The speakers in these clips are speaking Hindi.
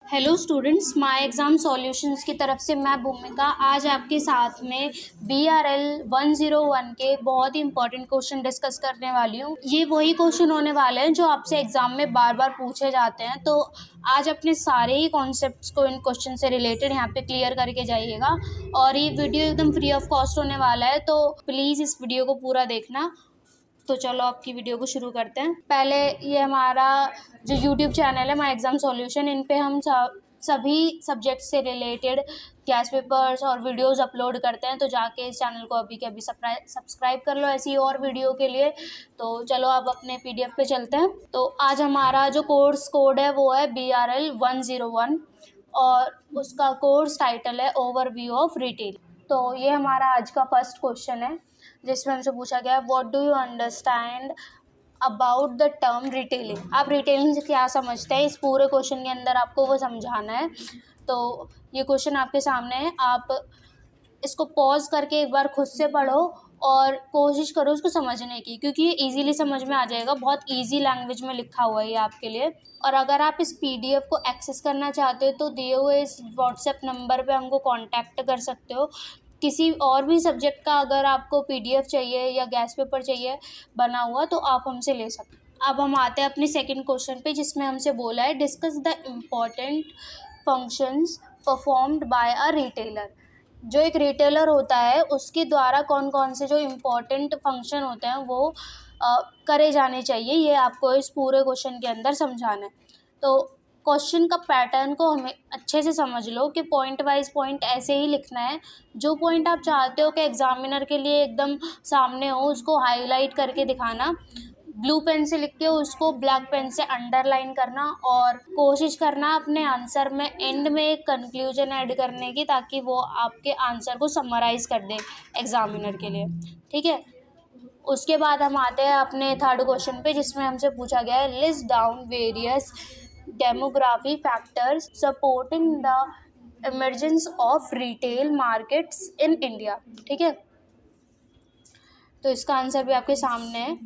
Hello students, my exam solutions की तरफ से मैं भूमिका आज आपके साथ में BRL 101 के बहुत ही इंपॉर्टेंट क्वेश्चन डिस्कस करने वाली हूँ। ये वही क्वेश्चन होने वाले हैं जो आपसे एग्ज़ाम में बार बार पूछे जाते हैं। तो आज अपने सारे ही कॉन्सेप्ट्स को इन क्वेश्चन से रिलेटेड यहाँ पे क्लियर करके जाइएगा। और ये वीडियो एकदम फ्री ऑफ कॉस्ट होने वाला है, तो प्लीज़ इस वीडियो को पूरा देखना। तो चलो आपकी वीडियो को शुरू करते हैं। पहले ये हमारा जो यूट्यूब चैनल है माय एग्ज़ाम सॉल्यूशन, इन पे हम सभी सब्जेक्ट से रिलेटेड गैस पेपर्स और वीडियोस अपलोड करते हैं। तो जाके इस चैनल को अभी के अभी सब्सक्राइब कर लो ऐसी और वीडियो के लिए। तो चलो अब अपने PDF पे चलते हैं। तो आज हमारा जो कोर्स कोड है वो है BRL 101 और उसका कोर्स टाइटल है ओवरव्यू ऑफ रिटेल। तो ये हमारा आज का फर्स्ट क्वेश्चन है जिसमें हमसे पूछा गया what do you understand about the term retailing. आप रिटेलिंग से क्या समझते हैं, इस पूरे क्वेश्चन के अंदर आपको वो समझाना है। तो ये क्वेश्चन आपके सामने है, आप इसको पॉज करके एक बार खुद से पढ़ो और कोशिश करो उसको समझने की, क्योंकि ये इजीली समझ में आ जाएगा। बहुत इजी लैंग्वेज में लिखा हुआ है ये आपके लिए। और अगर आप इस PDF को एक्सेस करना चाहते हो तो दिए हुए इस व्हाट्सएप नंबर पे हमको कांटेक्ट कर सकते हो। किसी और भी सब्जेक्ट का अगर आपको PDF चाहिए या गैस पेपर चाहिए बना हुआ तो आप हमसे ले सकते हैं। अब हम आते हैं अपने सेकंड क्वेश्चन पे, जिसमें हमसे बोला है discuss the important functions performed by a retailer. जो एक रिटेलर होता है उसके द्वारा कौन कौन से जो इम्पोर्टेंट फंक्शन होते हैं वो करे जाने चाहिए, ये आपको इस पूरे क्वेश्चन के अंदर समझाना है। तो क्वेश्चन का पैटर्न को हमें अच्छे से समझ लो कि पॉइंट वाइज पॉइंट ऐसे ही लिखना है। जो पॉइंट आप चाहते हो कि एग्जामिनर के लिए एकदम सामने हो उसको हाईलाइट करके दिखाना, ब्लू पेन से लिख के उसको ब्लैक पेन से अंडरलाइन करना और कोशिश करना अपने आंसर में एंड में एक कंक्लूजन ऐड करने की, ताकि वो आपके आंसर को समराइज कर दे एग्जामिनर के लिए। ठीक है, उसके बाद हम आते हैं अपने थर्ड क्वेश्चन पे, जिसमें हमसे पूछा गया है list down various demography factors supporting the emergence of retail markets in India. ठीक है, तो इसका आंसर भी आपके सामने है।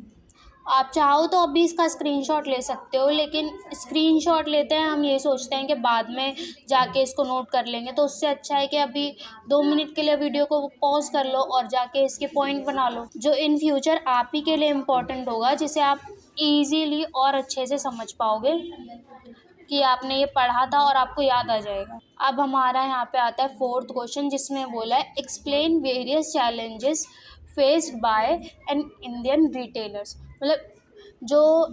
आप चाहो तो अभी इसका स्क्रीनशॉट ले सकते हो, लेकिन स्क्रीनशॉट लेते हैं हम ये सोचते हैं कि बाद में जाके इसको नोट कर लेंगे, तो उससे अच्छा है कि अभी 2 मिनट के लिए वीडियो को पॉज कर लो और जाके इसके पॉइंट बना लो जो इन फ्यूचर आप ही के लिए इम्पोर्टेंट होगा, जिसे आप इजीली और अच्छे से समझ पाओगे कि आपने ये पढ़ा था और आपको याद आ जाएगा। अब हमारा यहाँ पे आता है फोर्थ क्वेश्चन, जिसमें बोला है explain various challenges faced by an Indian retailers. मतलब जो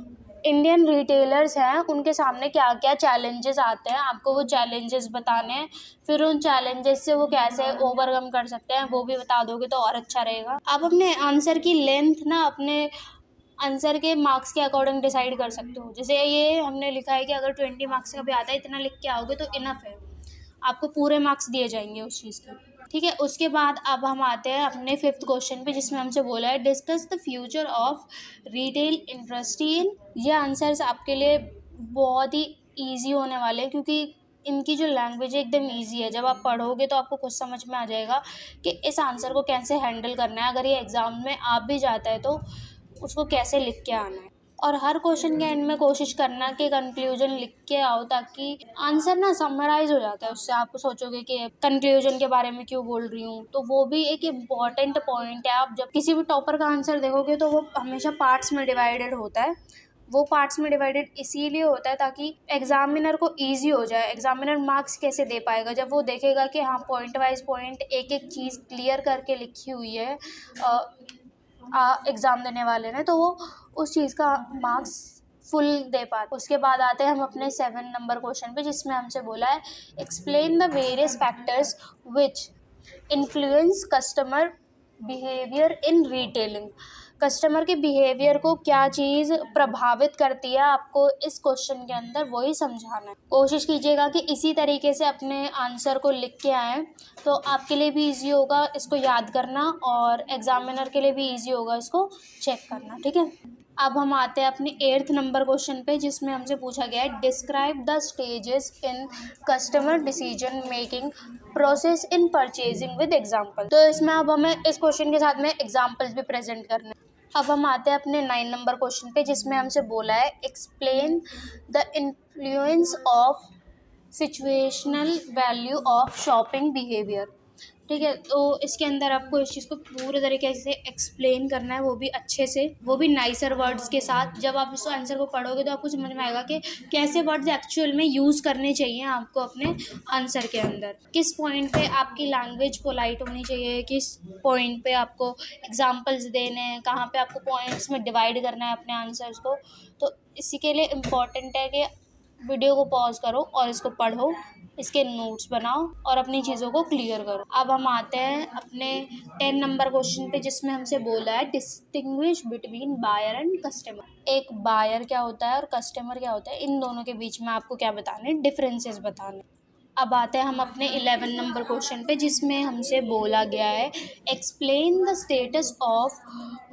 इंडियन रिटेलर्स हैं उनके सामने क्या क्या चैलेंजेस आते हैं, आपको वो चैलेंजेस बताने हैं। फिर उन चैलेंजेस से वो कैसे ओवरकम कर सकते हैं वो भी बता दोगे तो और अच्छा रहेगा। आप अपने आंसर की लेंथ ना अपने आंसर के मार्क्स के अकॉर्डिंग डिसाइड कर सकते हो। जैसे ये हमने लिखा है कि अगर 20 मार्क्स का भी आता है, इतना लिख के आओगे तो इनफ है, आपको पूरे मार्क्स दिए जाएंगे उस चीज़ के। ठीक है, उसके बाद अब हम आते हैं अपने फिफ्थ क्वेश्चन पे, जिसमें हमसे बोला है discuss the future of retail industry in. ये आंसर्स आपके लिए बहुत ही ईजी होने वाले हैं, क्योंकि इनकी जो लैंग्वेज है एकदम ईजी है। जब आप पढ़ोगे तो आपको कुछ समझ में आ जाएगा कि इस आंसर को कैसे हैंडल करना है। अगर ये एग्ज़ाम में आ भी जाता है तो उसको कैसे लिख के आना है। और हर क्वेश्चन के एंड में कोशिश करना कि कंक्लूजन लिख के आओ, ताकि आंसर ना समराइज हो जाता है। उससे आप सोचोगे कि कंक्लूजन के बारे में क्यों बोल रही हूँ, तो वो भी एक इम्पॉर्टेंट पॉइंट है। आप जब किसी भी टॉपर का आंसर देखोगे तो वो हमेशा पार्ट्स में डिवाइडेड होता है। वो पार्ट्स में डिवाइडेड इसीलिए होता है ताकि एग्जामिनर को ईजी हो जाए। एग्जामिनर मार्क्स कैसे दे पाएगा, जब वो देखेगा कि हाँ पॉइंट वाइज पॉइंट एक एक चीज़ क्लियर करके लिखी हुई है एग्ज़ाम देने वाले ने, तो वो उस चीज़ का मार्क्स फुल दे पाते। उसके बाद आते हैं हम अपने 7 नंबर क्वेश्चन पे, जिसमें हमसे बोला है explain the various factors which influence customer behaviour in retailing. Customer के बिहेवियर को क्या चीज़ प्रभावित करती है, आपको इस क्वेश्चन के अंदर वही समझाना है। कोशिश कीजिएगा कि इसी तरीके से अपने आंसर को लिख के आएँ, तो आपके लिए भी इजी होगा इसको याद करना और एग्जामिनर के लिए भी इजी होगा इसको चेक करना। ठीक है, अब हम आते हैं अपने 8th नंबर क्वेश्चन पे, जिसमें हमसे पूछा गया है describe the stages in customer decision making process in purchasing with example. तो इसमें अब हमें इस क्वेश्चन के साथ में एग्जाम्पल्स भी प्रेजेंट करने हैं। अब हम आते हैं अपने 9 नंबर क्वेश्चन पे, जिसमें हमसे बोला है explain the influence of situational value of shopping behaviour. ठीक है, तो इसके अंदर आपको इस चीज़ को पूरे तरीके से एक्सप्लेन करना है, वो भी अच्छे से, वो भी नाइसर वर्ड्स के साथ। जब आप इस आंसर को पढ़ोगे तो आपको समझ में आएगा कि कैसे वर्ड्स एक्चुअल में यूज़ करने चाहिए आपको अपने आंसर के अंदर, किस पॉइंट पे आपकी लैंग्वेज पोलाइट होनी चाहिए, किस पॉइंट पे आपको एग्जांपल्स देने हैं, कहाँ पे आपको पॉइंट्स में डिवाइड करना है अपने आंसर्स को। तो इसी के लिए इम्पॉर्टेंट है कि वीडियो को पॉज करो और इसको पढ़ो, इसके नोट्स बनाओ और अपनी चीज़ों को क्लियर करो। अब हम आते हैं अपने 10 नंबर क्वेश्चन पे, जिसमें हमसे बोला है distinguish between buyer and customer. एक बायर क्या होता है और कस्टमर क्या होता है, इन दोनों के बीच में आपको क्या बताने, डिफरेंसेस बताने। अब आते हैं हम अपने 11 नंबर क्वेश्चन पे, जिसमें हमसे बोला गया है explain the status of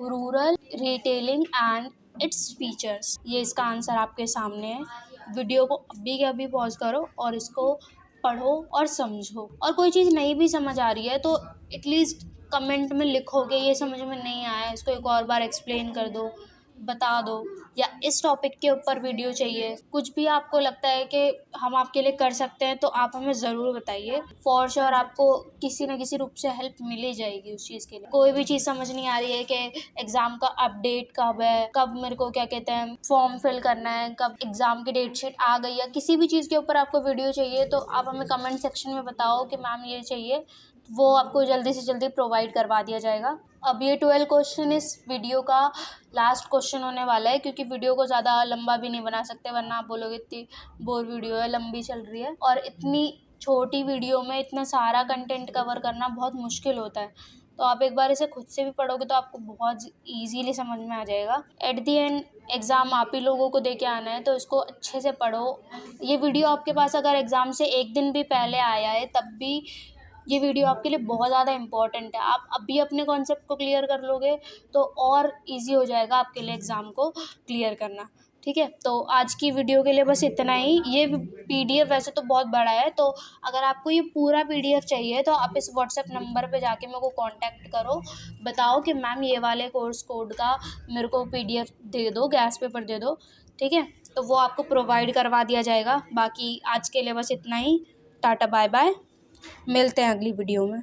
rural retailing and its features. ये इसका आंसर आपके सामने है। वीडियो को अभी के अभी पॉज करो और इसको पढ़ो और समझो। और कोई चीज़ नहीं भी समझ आ रही है तो एटलीस्ट कमेंट में लिखोगे ये समझ में नहीं आया, इसको एक और बार एक्सप्लेन कर दो, बता दो, या इस टॉपिक के ऊपर वीडियो चाहिए, कुछ भी आपको लगता है कि हम आपके लिए कर सकते हैं तो आप हमें ज़रूर बताइए। फॉर श्योर आपको किसी न किसी रूप से हेल्प मिल ही जाएगी उस चीज़ के लिए। कोई भी चीज़ समझ नहीं आ रही है कि एग्ज़ाम का अपडेट कब है, कब मेरे को क्या कहते हैं फॉर्म फिल करना है, कब एग्ज़ाम की डेट शीट आ गई है, किसी भी चीज़ के ऊपर आपको वीडियो चाहिए तो आप हमें कमेंट सेक्शन में बताओ कि मैम ये चाहिए, वो आपको जल्दी से जल्दी प्रोवाइड करवा दिया जाएगा। अब ये 12 क्वेश्चन इस वीडियो का लास्ट क्वेश्चन होने वाला है, क्योंकि वीडियो को ज़्यादा लंबा भी नहीं बना सकते वरना आप बोलोगे इतनी बोर वीडियो है, लंबी चल रही है। और इतनी छोटी वीडियो में इतना सारा कंटेंट कवर करना बहुत मुश्किल होता है, तो आप एक बार इसे खुद से भी पढ़ोगे तो आपको बहुत ईजीली समझ में आ जाएगा। एट दी एंड एग्ज़ाम आप ही लोगों को दे के आना है, तो इसको अच्छे से पढ़ो। ये वीडियो आपके पास अगर एग्ज़ाम से एक दिन भी पहले आया है तब भी ये वीडियो आपके लिए बहुत ज़्यादा इम्पॉर्टेंट है। आप अभी अपने कॉन्सेप्ट को क्लियर कर लोगे तो और इजी हो जाएगा आपके लिए एग्ज़ाम को क्लियर करना। ठीक है, तो आज की वीडियो के लिए बस इतना ही। ये पीडीएफ वैसे तो बहुत बड़ा है, तो अगर आपको ये पूरा पीडीएफ चाहिए तो आप इस व्हाट्सएप नंबर पे जाके मेरे को कांटेक्ट करो, बताओ कि मैम ये वाले कोर्स कोड का मेरे को पीडीएफ दे दो, गैस पेपर दे दो। ठीक है, तो वो आपको प्रोवाइड करवा दिया जाएगा। बाकी आज के लिए बस इतना ही। टाटा बाय बाय, मिलते हैं अगली वीडियो में।